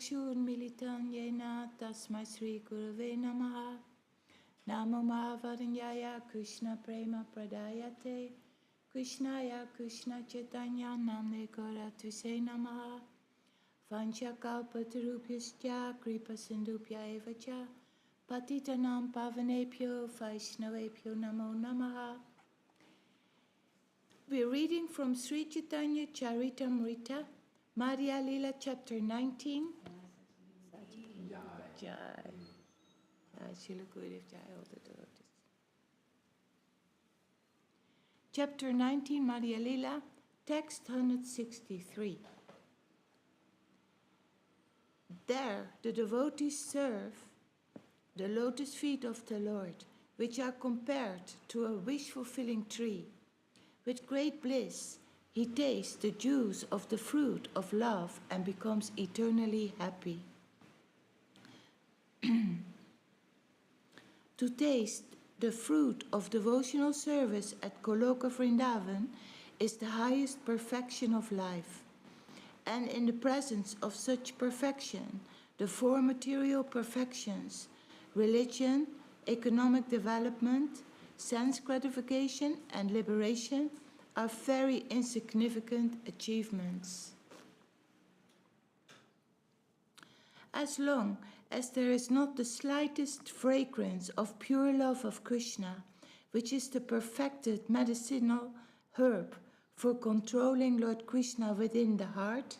Chakshurmilitam yena tasmai Sri Gurave Namaha. Namo Mahavadanyaya Krishna Prema Pradayate Krishnaya Krishna Chaitanya Namne Goptrtve Namaha. Vanchakalpatarubhyascha Kripa Sindhubhya Evacha Patitanam Pavanebhyo Vaishnavebhyo Namo Namaha. We're reading from Sri Caitanya-caritāmṛta, Madhya-līlā, chapter 19. Sachi. Jai. Śrīla Gurudev Jai, all the devotees. Chapter 19, Madhya-līlā, text 163. There the devotees serve the lotus feet of the Lord, which are compared to a wish-fulfilling tree. With great bliss, he tastes the juice of the fruit of love and becomes eternally happy. To taste the fruit of devotional service at Goloka Vrindavan is the highest perfection of life. And in the presence of such perfection, the four material perfections, religion, economic development, sense gratification and liberation, are very insignificant achievements. As long as there is not the slightest fragrance of pure love of Krishna, which is the perfected medicinal herb for controlling Lord Krishna within the heart,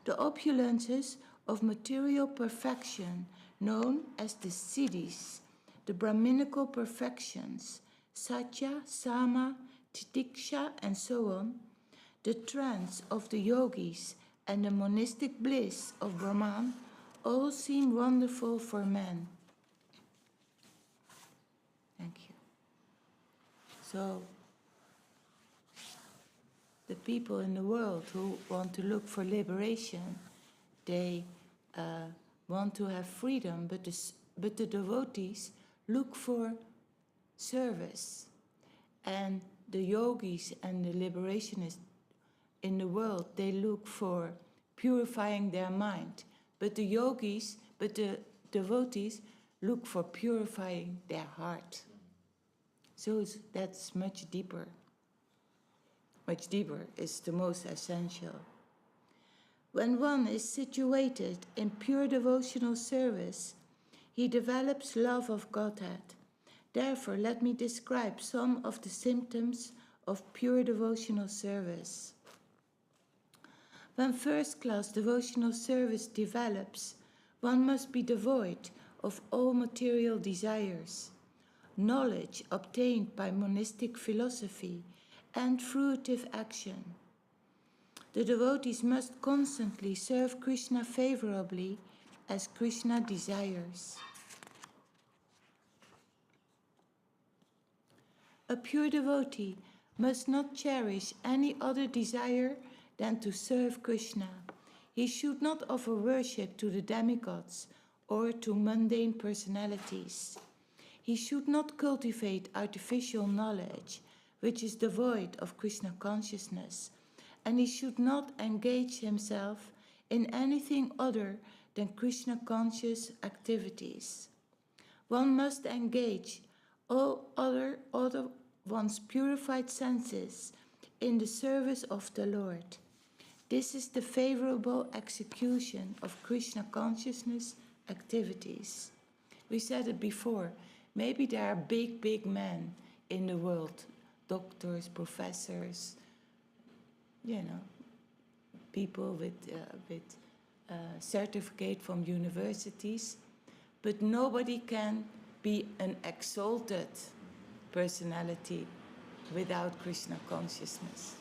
the opulences of material perfection, known as the siddhis, the Brahminical perfections, satya, sama, titiksha, and so on, the trance of the yogis, and the monistic bliss of Brahman, all seem wonderful for man. Thank you. So, the people in the world who want to look for liberation, they want to have freedom, but the devotees look for service. And the yogis and the liberationists in the world, they look for purifying their mind. But the devotees look for purifying their heart. So that's much deeper. Much deeper is the most essential. When one is situated in pure devotional service, he develops love of Godhead. Therefore, let me describe some of the symptoms of pure devotional service. When first-class devotional service develops, one must be devoid of all material desires. Knowledge obtained by monistic philosophy and fruitive action. The devotees must constantly serve Krishna favorably as Krishna desires. A pure devotee must not cherish any other desire than to serve Krishna. He should not offer worship to the demigods or to mundane personalities. He should not cultivate artificial knowledge, which is devoid of Krishna consciousness, and he should not engage himself in anything other than Krishna conscious activities. One must engage all other one's purified senses in the service of the Lord. This is the favorable execution of Krishna consciousness activities. We said it before, maybe there are big men in the world, doctors, professors, people with certificate from universities, but nobody can be an exalted personality without Krishna consciousness.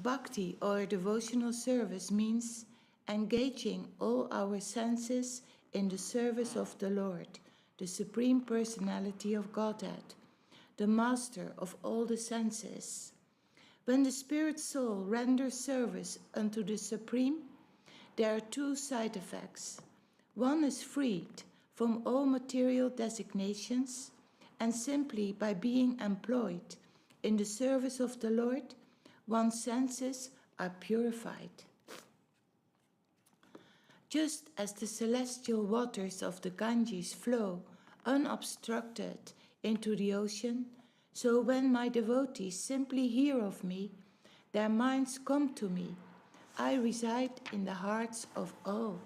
Bhakti, or devotional service, means engaging all our senses in the service of the Lord, the Supreme Personality of Godhead, the Master of all the senses. When the spirit soul renders service unto the Supreme, there are two side effects. One is freed from all material designations, and simply by being employed in the service of the Lord, one's senses are purified. Just as the celestial waters of the Ganges flow unobstructed into the ocean, so when my devotees simply hear of me, their minds come to me. I reside in the hearts of all.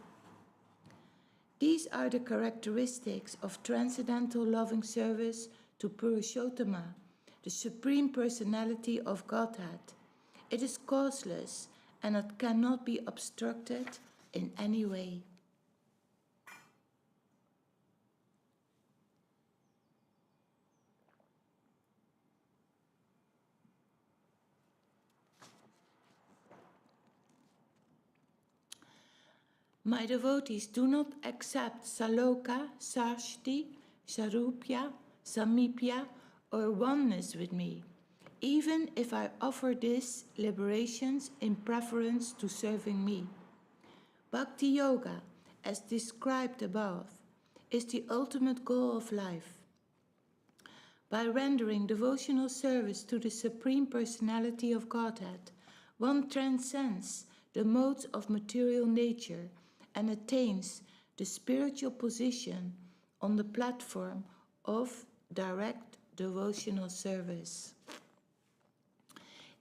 These are the characteristics of transcendental loving service to Purushottama, the Supreme Personality of Godhead. It is causeless and it cannot be obstructed in any way. My devotees do not accept saloka, sashti, sarupya, samipya, or oneness with me, even if I offer these liberations in preference to serving me. Bhakti Yoga, as described above, is the ultimate goal of life. By rendering devotional service to the Supreme Personality of Godhead, one transcends the modes of material nature and attains the spiritual position on the platform of direct devotional service.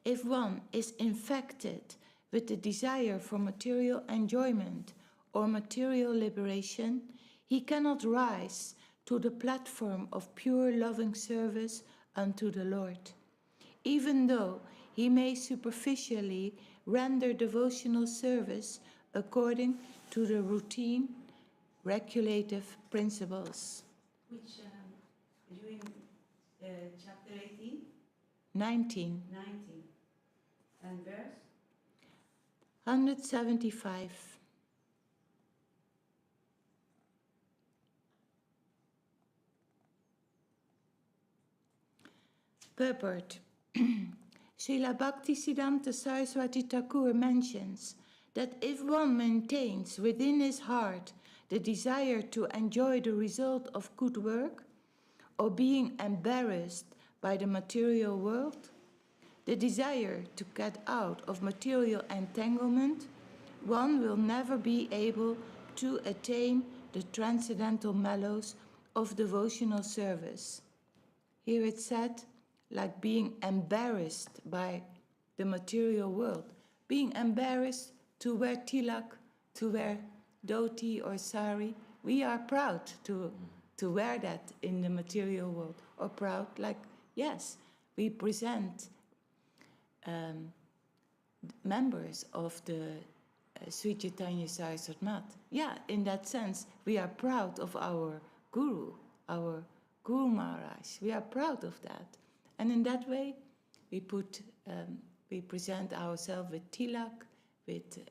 If one is infected with the desire for material enjoyment or material liberation, he cannot rise to the platform of pure loving service unto the Lord, even though he may superficially render devotional service according to the routine regulative principles. Which, you in chapter 18? 19. 19. And verse? 175. Purport. Srila Bhaktisiddhanta Saraswati Ṭhākura mentions that if one maintains within his heart the desire to enjoy the result of good work, or being embarrassed by the material world, the desire to get out of material entanglement, one will never be able to attain the transcendental mellows of devotional service. Here it's said, like being embarrassed by the material world, being embarrassed to wear tilak, to wear dhoti or sari. We are proud to wear that in the material world, or proud, like, yes, we present members of the Sri Caitanya-caritāmṛta mat. Yeah, in that sense, we are proud of our Guru, our Guru Mahārāj. We are proud of that. And in that way, we present ourselves with tilak,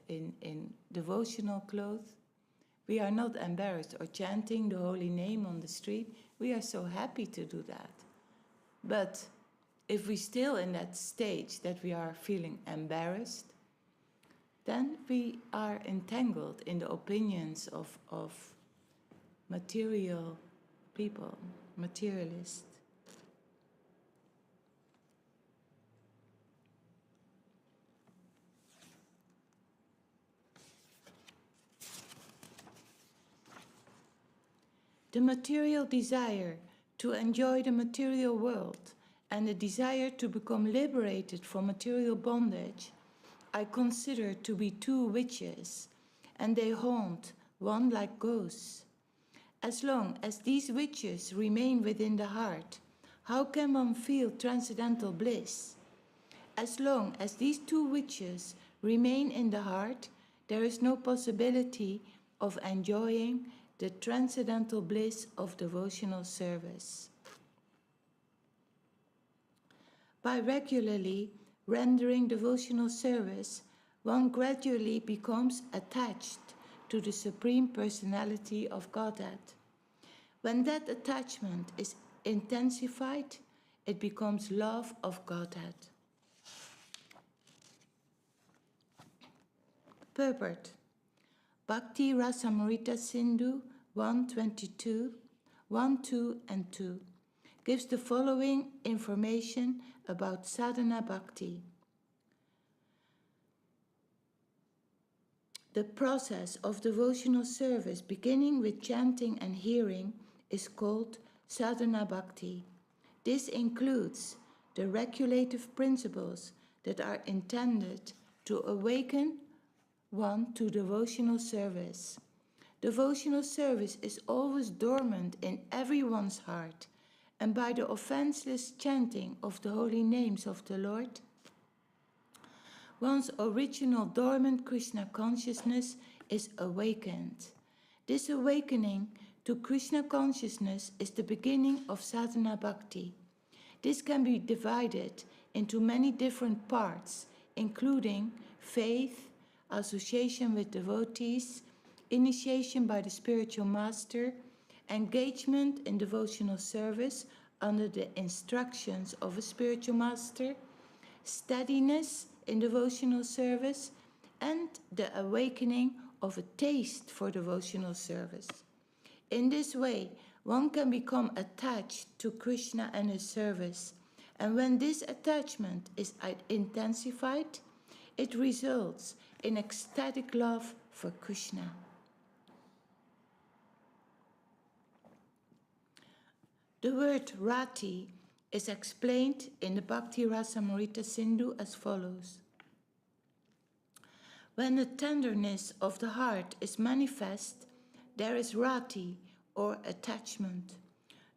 in devotional clothes. We are not embarrassed or chanting the holy name on the street. We are so happy to do that. But if we're still in that stage that we are feeling embarrassed, then we are entangled in the opinions of material people, materialists. The material desire to enjoy the material world and the desire to become liberated from material bondage I consider to be two witches, and they haunt one like ghosts. As long as these witches remain within the heart, how can one feel transcendental bliss? As long as these two witches remain in the heart, there is no possibility of enjoying the transcendental bliss of devotional service. By regularly rendering devotional service, one gradually becomes attached to the Supreme Personality of Godhead. When that attachment is intensified, it becomes love of Godhead. Purport. Bhakti Rasamrita Sindhu 122, 1, 2, and 2 gives the following information about sadhana bhakti. The process of devotional service, beginning with chanting and hearing, is called sadhana bhakti. This includes the regulative principles that are intended to awaken one to devotional service. Devotional service is always dormant in everyone's heart, and by the offenseless chanting of the holy names of the Lord, one's original dormant Krishna consciousness is awakened. This awakening to Krishna consciousness is the beginning of sadhana bhakti. This can be divided into many different parts, including faith, association with devotees, initiation by the spiritual master, engagement in devotional service under the instructions of a spiritual master, steadiness in devotional service, and the awakening of a taste for devotional service. In this way, one can become attached to Krishna and his service, and when this attachment is intensified, it results in ecstatic love for Krishna. The word rati is explained in the Bhakti Rasamrita Sindhu as follows. When the tenderness of the heart is manifest, there is rati, or attachment.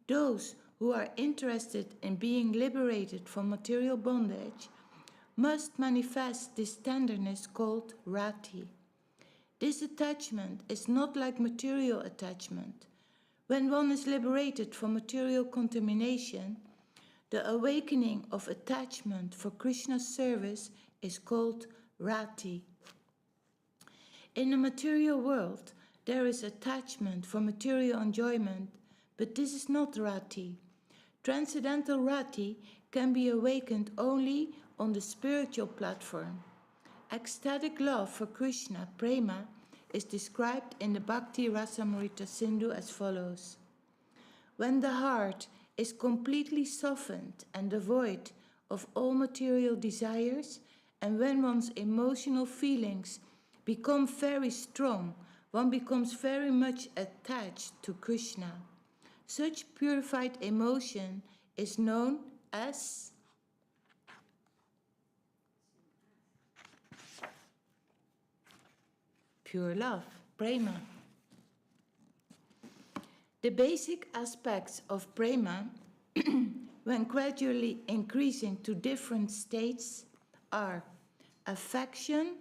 Those who are interested in being liberated from material bondage must manifest this tenderness called rati. This attachment is not like material attachment. When one is liberated from material contamination, the awakening of attachment for Krishna's service is called rati. In the material world, there is attachment for material enjoyment, but this is not rati. Transcendental rati can be awakened only on the spiritual platform. Ecstatic love for Krishna, prema, is described in the Bhakti Rasamrita Sindhu as follows. When the heart is completely softened and devoid of all material desires, and when one's emotional feelings become very strong, one becomes very much attached to Krishna. Such purified emotion is known as pure love, prema. The basic aspects of prema, when gradually increasing to different states, are affection,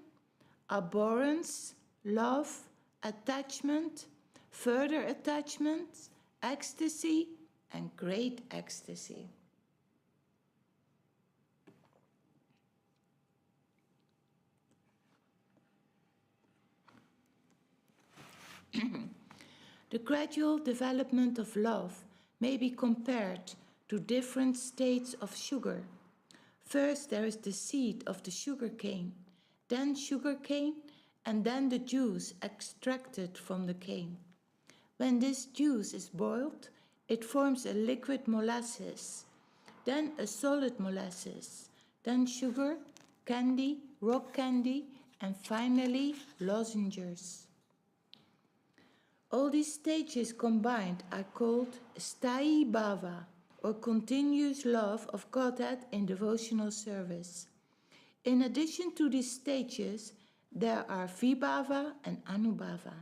abhorrence, love, attachment, further attachment, ecstasy, and great ecstasy. The gradual development of love may be compared to different states of sugar. First, there is the seed of the sugar cane, then sugar cane, and then the juice extracted from the cane. When this juice is boiled, it forms a liquid molasses, then a solid molasses, then sugar, candy, rock candy, and finally lozenges. All these stages combined are called sthayi bhava, or continuous love of Godhead in devotional service. In addition to these stages, there are vibhava and anubhava.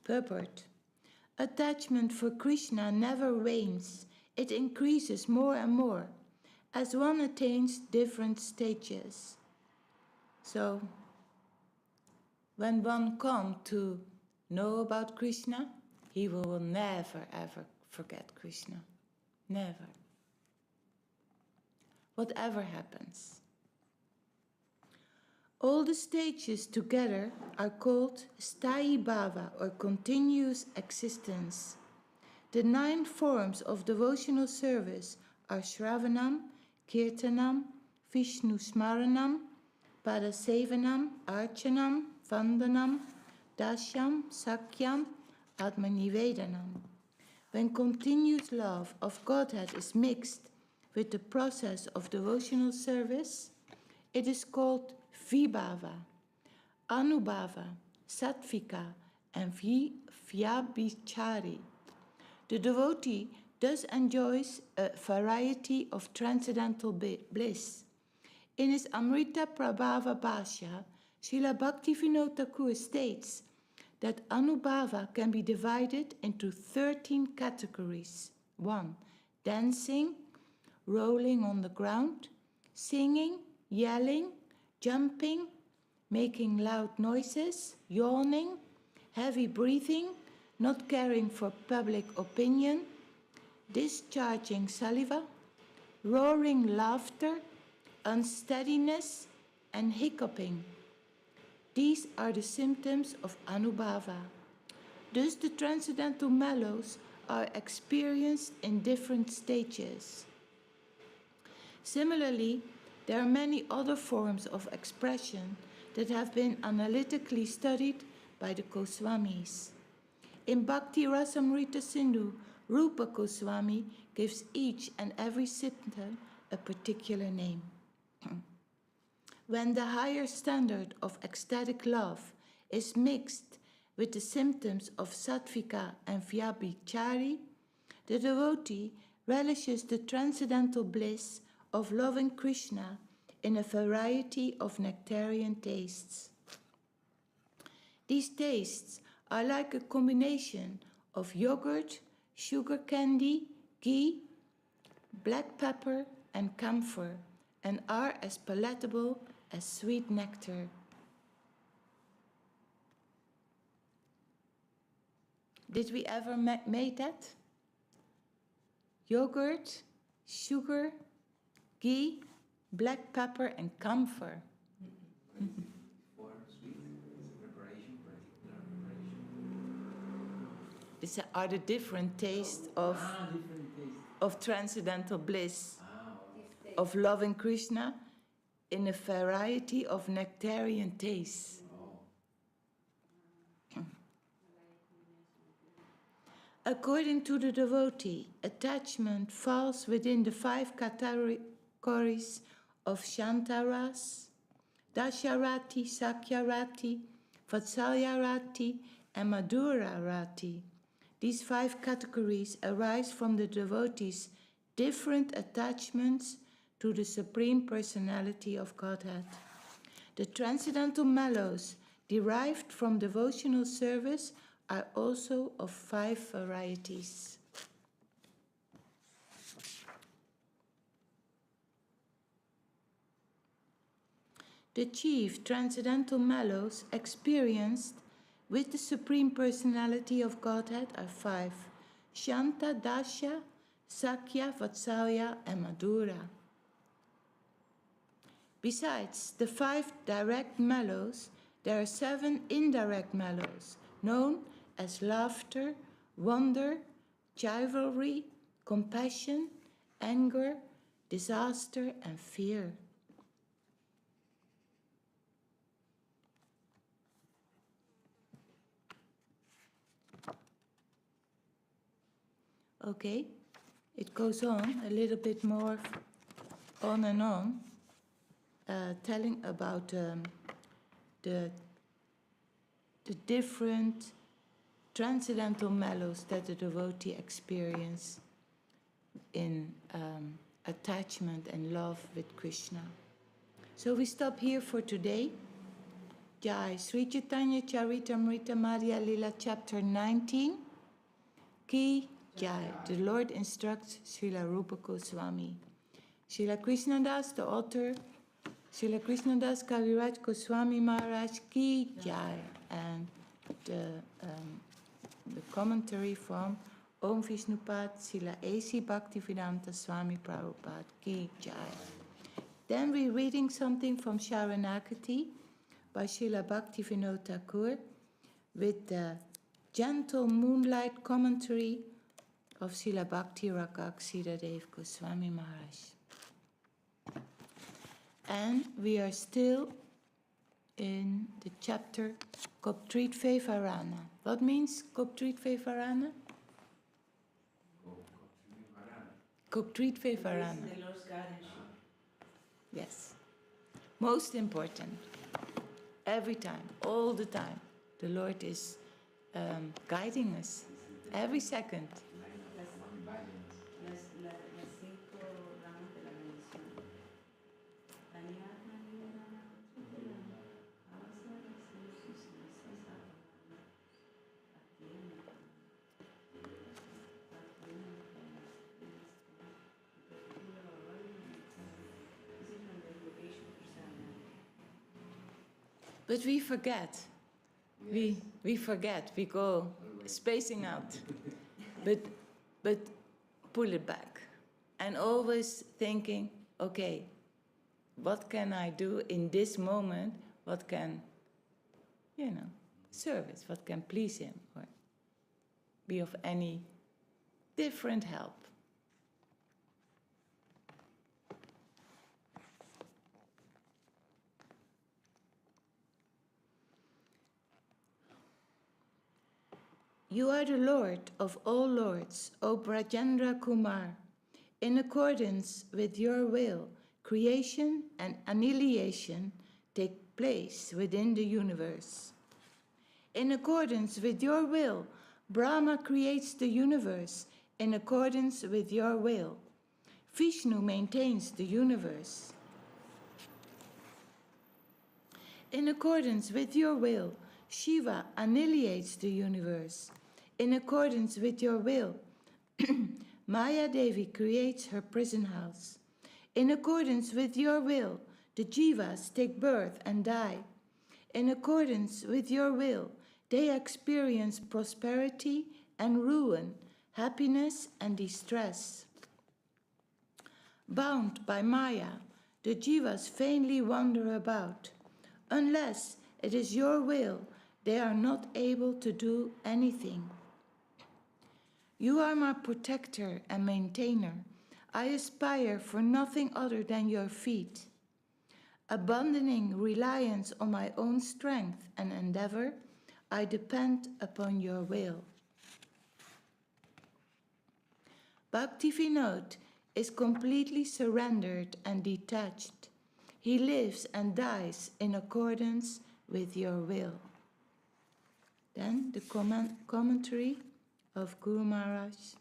Purport. Attachment for Krishna never wanes. It increases more and more as one attains different stages. So, when one comes to know about Krishna, he will never ever forget Krishna. Never. Whatever happens. All the stages together are called sthayi bhava, or continuous existence. The 9 forms of devotional service are Shravanam, Kirtanam, Vishnu Smaranam, Padasevanam, Archanam, Vandanam, Dasyam, Sakyam, Atmanivedanam. when continuous love of Godhead is mixed with the process of devotional service, it is called vibhava, anubhava, sattvika, and vyabhichari. The devotee thus enjoys a variety of transcendental bliss. In his Amrita Prabhava Bhashya, Srila Bhaktivinoda states that anubhava can be divided into 13 categories. 1. Dancing, rolling on the ground, singing, yelling, jumping, making loud noises, yawning, heavy breathing, not caring for public opinion, discharging saliva, roaring laughter, unsteadiness, and hiccuping. These are the symptoms of anubhava. Thus the transcendental mellows are experienced in different stages. Similarly, there are many other forms of expression that have been analytically studied by the Gosvāmīs. In Bhakti Rasamrita Sindhu, Rūpa Gosvāmī gives each and every symptom a particular name. When the higher standard of ecstatic love is mixed with the symptoms of sattvika and vyabhichari, the devotee relishes the transcendental bliss of loving Krishna in a variety of nectarian tastes. These tastes are like a combination of yogurt, sugar candy, ghee, black pepper, and camphor, and are as palatable as sweet nectar. Did we ever make that? Yogurt, sugar, ghee, black pepper, and camphor. For sweet is preparation. These are the different tastes of transcendental bliss, of loving Krishna in a variety of nectarian tastes. According to the devotee, attachment falls within the 5 categories of Shantaras, Dasharati, Sakyarati, Vatsalyarati, and Madhurarati. These 5 categories arise from the devotee's different attachments to the Supreme Personality of Godhead. The transcendental mellows derived from devotional service are also of 5 varieties. The chief transcendental mellows experienced with the Supreme Personality of Godhead are 5: Shanta, Dasya, Sakya, Vatsalya, and Madhura. Besides the 5 direct mellows, there are 7 indirect mellows, known as laughter, wonder, chivalry, compassion, anger, disaster, and fear. Okay, it goes on a little bit more on and on, telling about the different transcendental mellows that the devotee experience in attachment and love with Krishna. So we stop here for today. Jai Sri Caitanya-caritāmṛta Madhya-līlā chapter 19. Ki Jai. The Lord instructs Srila Rūpa Gosvāmī. Srila Kṛṣṇadāsa, the author, Srila Kṛṣṇadāsa Kavirāja Gosvāmī Mahārāj Ki Jai. And the commentary from Om Viṣṇupād Srila A.C. Bhaktivedanta Swami Prabhupada Ki Jai. Then we're reading something from Śaraṇāgati by Srila Bhaktivinoda with the gentle moonlight commentary of Srila Bhakti Rakṣak Sridhar Dev-Goswāmī Mahārāj. And we are still in the chapter Goptrtve Varana. What means Goptrtve Varana? Goptrtve Varana. The Lord's guardianship. Yes. Most important. Every time, all the time, the Lord is guiding us. Every second. Las 5 ramas de la bendición. But we forget. We forget. We go spacing out. But pull it back. And always thinking, okay, what can I do in this moment? What can, service, what can please him or be of any different help? You are the Lord of all lords, O Vrajendra-kumara. In accordance with your will, creation and annihilation take place within the universe. In accordance with your will, Brahma creates the universe in accordance with your will. Vishnu maintains the universe. In accordance with your will, Shiva annihilates the universe. In accordance with your will, Maya Devi creates her prison house. In accordance with your will, the Jivas take birth and die. In accordance with your will, they experience prosperity and ruin, happiness and distress. Bound by Maya, the Jivas vainly wander about. Unless it is your will, they are not able to do anything. You are my protector and maintainer. I aspire for nothing other than your feet. Abandoning reliance on my own strength and endeavor, I depend upon your will. Bhaktivinoda is completely surrendered and detached. He lives and dies in accordance with your will. Then the commentary of Guru Mahārāj.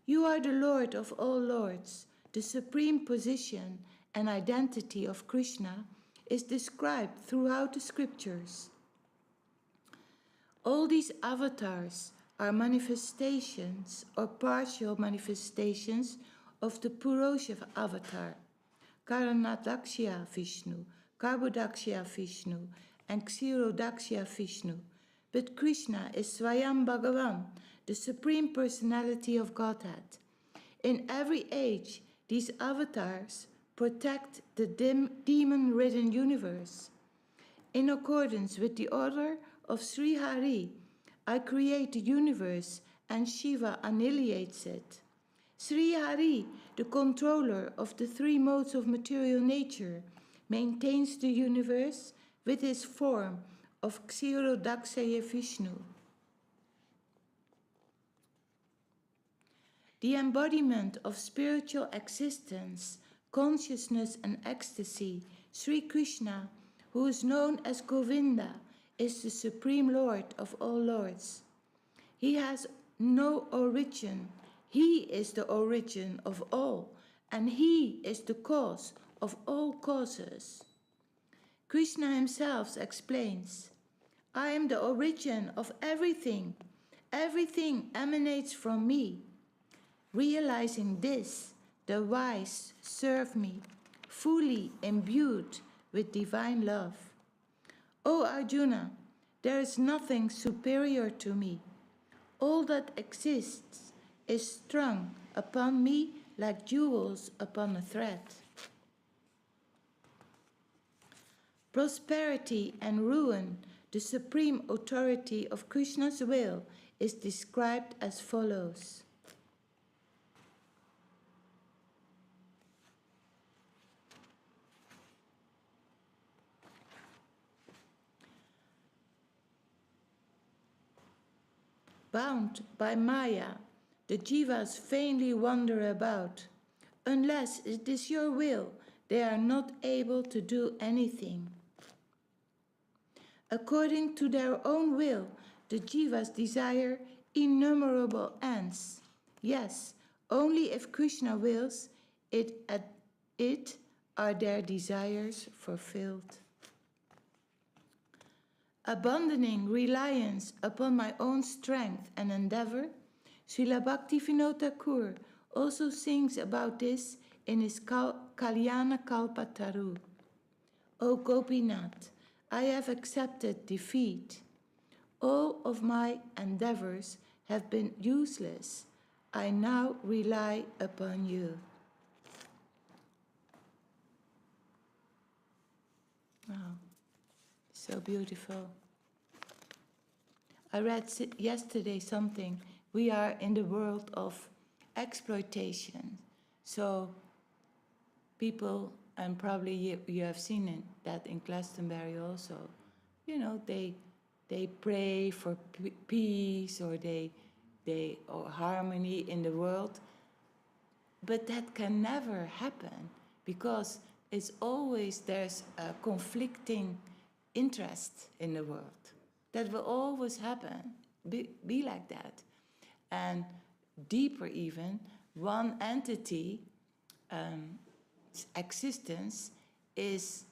You are the Lord of all lords. The supreme position and identity of Krishna is described throughout the scriptures. All these avatars are manifestations or partial manifestations of the Purusha avatar, Karanadaksya Viṣṇu, Karbodakshya Viṣṇu, and Kshirodakshya Viṣṇu. But Krishna is Swayam Bhagavan, the Supreme Personality of Godhead. In every age, these avatars protect the demon-ridden universe. In accordance with the order of Sri Hari, I create the universe and Shiva annihilates it. Sri Hari, the controller of the 3 modes of material nature, maintains the universe with his form of Kshirodakshaya Viṣṇu. The embodiment of spiritual existence, consciousness and ecstasy, Sri Krishna, who is known as Govinda, is the Supreme Lord of all lords. He has no origin. He is the origin of all, and he is the cause of all causes. Krishna himself explains, I am the origin of everything. Everything emanates from me. Realizing this, the wise serve me, fully imbued with divine love. O Arjuna, there is nothing superior to me. All that exists is strung upon me like jewels upon a thread. Prosperity and ruin, the supreme authority of Krishna's will, is described as follows. Bound by Maya, The jivas vainly wander about. Unless it is your will, they are not able to do anything. According to their own will, the jivas desire innumerable ends. Yes, only if Krishna wills it are their desires fulfilled. Abandoning reliance upon my own strength and endeavor, Srila Bhaktivinoda Thakur also sings about this in his Kalyana-kalpataru. O Gopinath, I have accepted defeat. All of my endeavors have been useless. I now rely upon you. Wow, so beautiful. I read yesterday something. We are in the world of exploitation. So people, and probably you have seen it, that in Glastonbury also, you know, they pray for peace or or harmony in the world. But that can never happen because it's always, there's a conflicting interest in the world. That will always happen, be like that. And deeper even, one entity existence is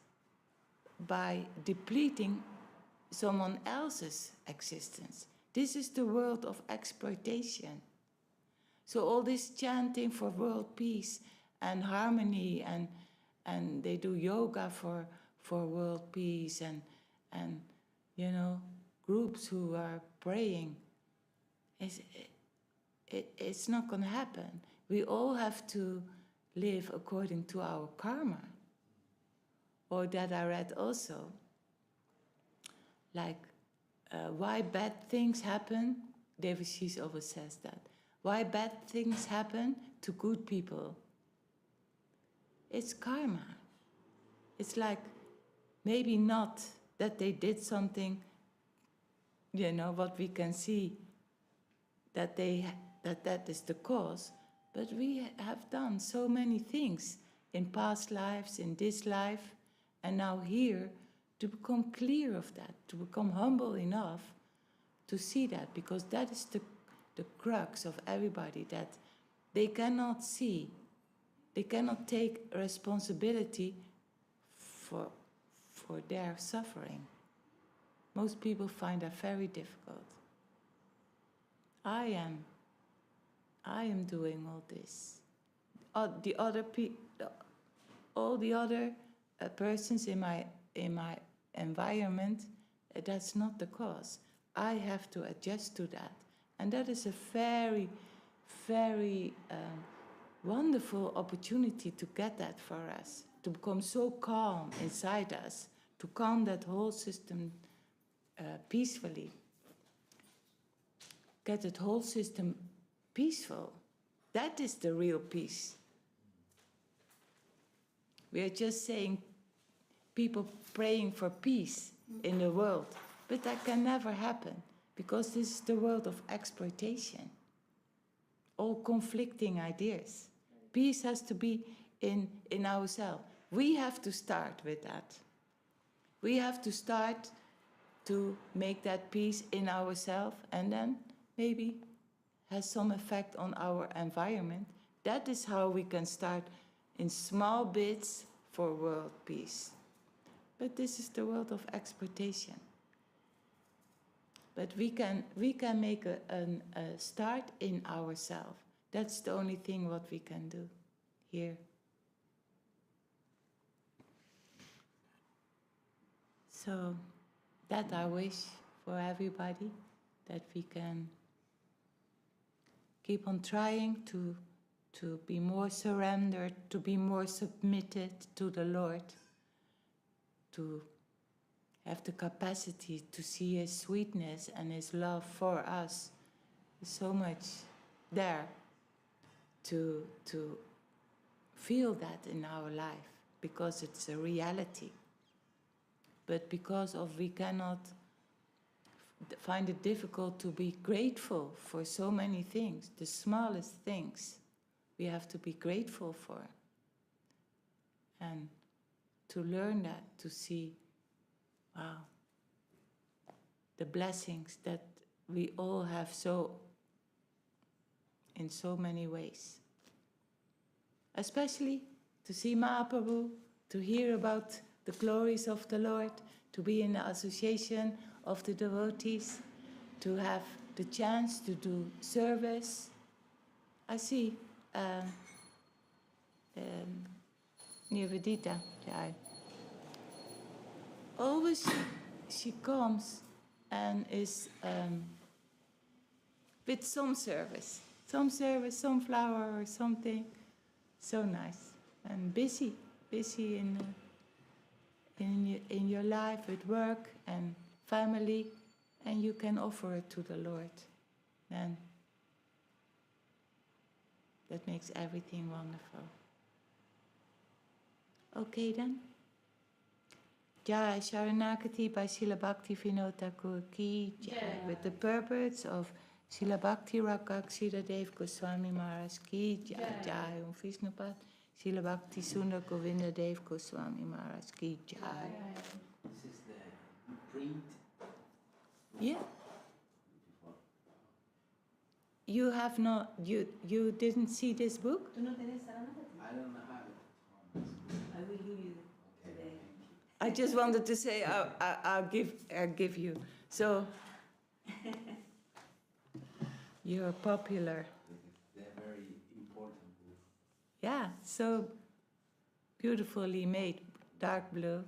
by depleting someone else's existence. This is the world of exploitation. So all this chanting for world peace and harmony, and they do yoga for world peace, and you know, groups who are praying, it's not going to happen. We all have to live according to our karma. Or that I read also, like why bad things happen. Devi always says that. Why bad things happen to good people? It's karma. It's like maybe not that they did something, you know, what we can see that that is the cause, but we have done so many things in past lives, in this life, and now here, to become clear of that, to become humble enough to see that, because that is the crux of everybody, that they cannot see, they cannot take responsibility for their suffering. Most people find that very difficult. I am doing all this. All the other persons in my environment, that's not the cause. I have to adjust to that, and that is a very, very wonderful opportunity to get that for us, to become so calm inside us, to calm that whole system peacefully. Get that whole system peaceful. That is the real peace. We are just saying people praying for peace in the world, but that can never happen because this is the world of exploitation. All conflicting ideas. Peace has to be in ourselves. We have to start with that. We have to start to make that peace in ourselves, and then maybe has some effect on our environment. That is how we can start in small bits for world peace. But this is the world of exploitation. But we can make a start in ourselves. That's the only thing what we can do here. So that I wish for everybody, that we can keep on trying to be more surrendered, to be more submitted to the Lord, to have the capacity to see His sweetness and His love for us. There's so much there to feel that in our life, because it's a reality. But because of we cannot find it difficult to be grateful for so many things. The smallest things we have to be grateful for. And to learn that, to see, wow, the blessings that we all have in so many ways. Especially to see Mahāprabhu, to hear about the glories of the Lord, to be in the association of the devotees, to have the chance to do service. I see Nivedita, always she comes and is with some service, some flower or something. So nice and busy in your life with work and family, and you can offer it to the Lord. And that makes everything wonderful. Okay then. Jai Śaraṇāgati by Srila Bhaktivinoda Thakur ki jai. With the purpose of Srila Bhakti Rakṣak Srila Dev-Goswāmī Mahārāj ki jai. Jai Om Viṣṇupād Srila Bhakti Sundar Govinda Dev-Goswāmī Mahārāj ki jai. This is the print. Yeah. You have not, you didn't see this book? ¿Tú no tienes Śaraṇāgati? I don't have it. I will give you today. I just wanted to say I'll give you. So you're popular. They're very important book. Yeah, so beautifully made, dark blue.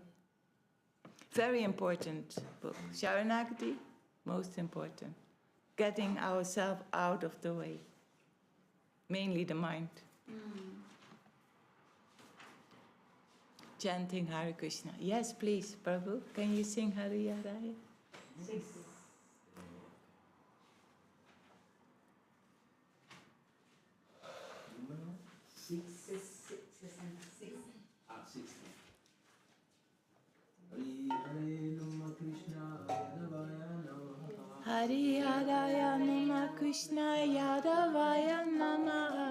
Very important book. Śaraṇāgati, most important. Getting ourselves out of the way. Mainly the mind. Chanting Hare Krishna. Yes, please, Prabhu. Can you sing Hare Raya? 6. Number 6. 66. 60. Hare Namo Krishna Yadavaya Namaha. Hare Raya Nama Krishna Yadavaya Namaha.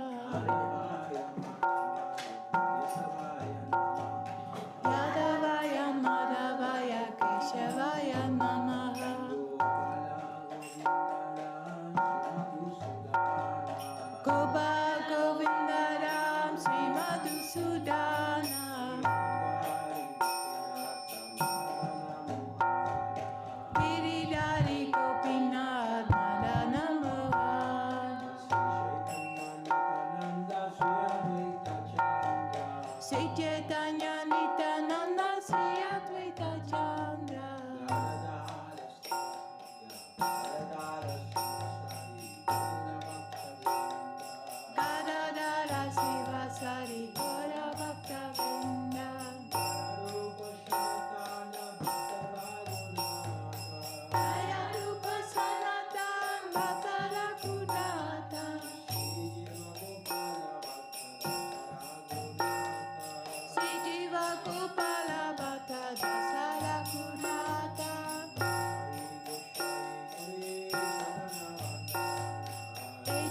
Yadavaya Madhavaya Keshavaya Namaha. Gopal Govindaram Sri Madhusudana. Giridhari Gopinath Madana Mohan. Sri Caitanya-caritāmṛta Sri Advaita Chandra. Kavirāja Srivasari Gora Bhaktivinoda. Jaya Rūpa Sanatana Bhattara Kudata. Srijiva Gopala Bhatta Dasara Kudata.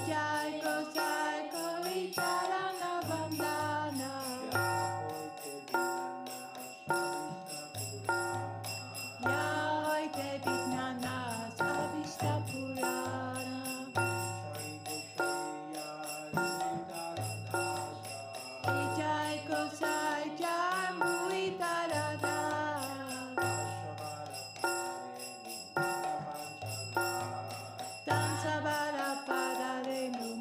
Jai Gosai Kori Charana Vandana. Yai Devi Gnana Savishta Purana. Jai Gosai Jai Muitarada. Dansa Bara Pada Renu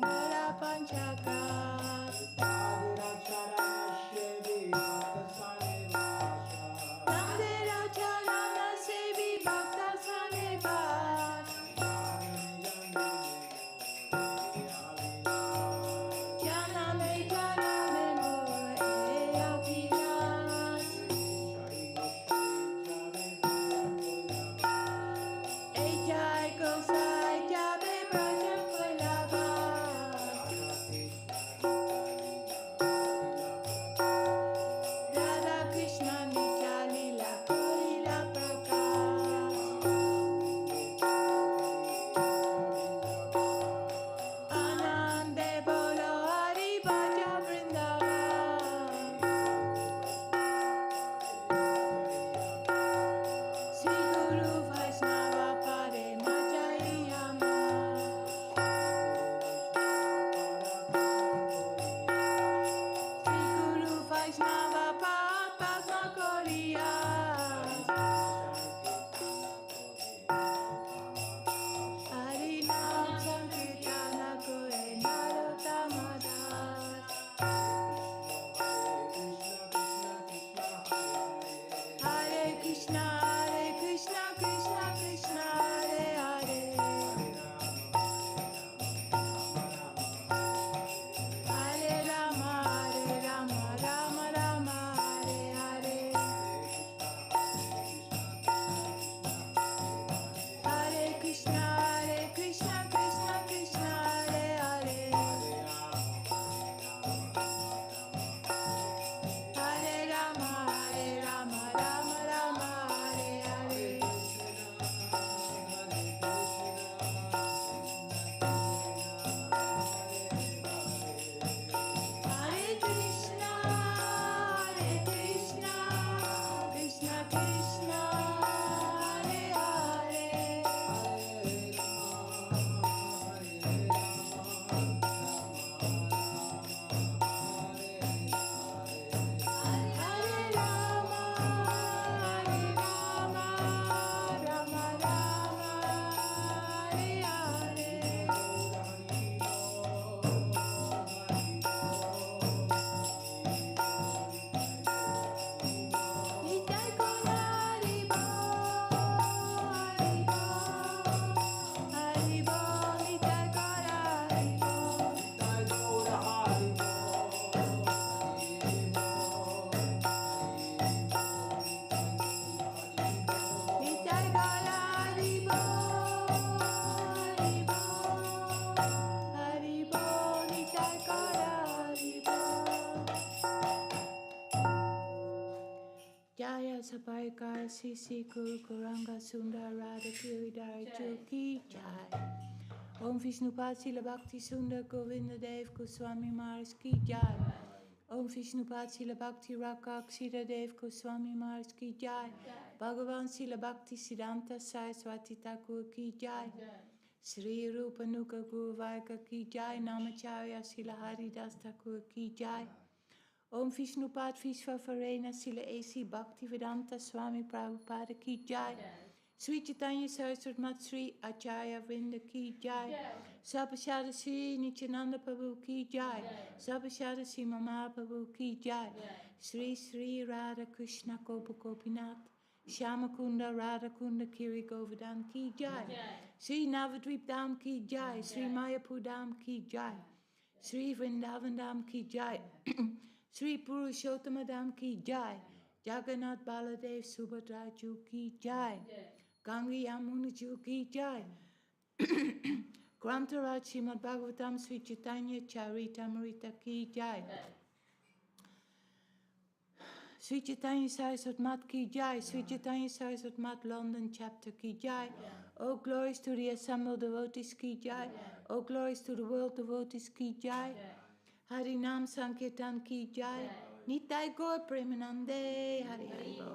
Dwarika CC Kuranga Sundar Radha Giridhara Ki Jai. Om Viṣṇupād Śrīla Bhakti Sundar Govinda Dev-Goswāmī Mahārāj Ki Jai. Om Viṣṇupād Śrīla Bhakti Rakṣak Śrīla Dev-Goswāmī Mahārāj Ki Jai. Bhagavan Śrīla Bhakti Siddhanta Saraswati Ṭhākura Ki Jai. Sri Rūpa Nuka Guru Varga Ki Jai. Namacharya Śrīla Haridas Ṭhākura Ki Jai. Om Viṣṇupād Viṣvavarena Śrīla A.C. Bhaktivinoda Swami Prabhupada Ki Jai. Sri Caitanya-caritāmṛta Mat Sri Acharya Vrinda Ki Jai. Sabhashada Sri Nityananda Prabhu Ki Jai. Sabhashada Sri Mahāprabhu Ki Jai. Sri Sri Radha Krishna Gopa Gopinath Shyamakunda Radha Kunda Kiri Govardhan Ki Jai. Sri Navadvip Dham Ki Jai. Sri Mayapur Dham Ki Jai. Sri Vrindavan Dham Ki Jai. Sri Purushottama Dham Ki Jai. Jagannath Baladev Subhadra Ju Ki Jai. Ganga Yamuna Ju Ki Jai. Grantaraj Srimad Bhagavatam Sri Caitanya-caritāmṛta Ki Jai. Sri Caitanya-caritāmṛta Mat Ki Jai. Sri Caitanya-caritāmṛta Mat London Chapter Ki Jai. Oh glories to the assembled devotees Ki Jai. Oh glories to the world devotees Ki Jai. Harinam Sankirtan Ki Jai. Nitai Gaur Premanande Hari Hari Bol.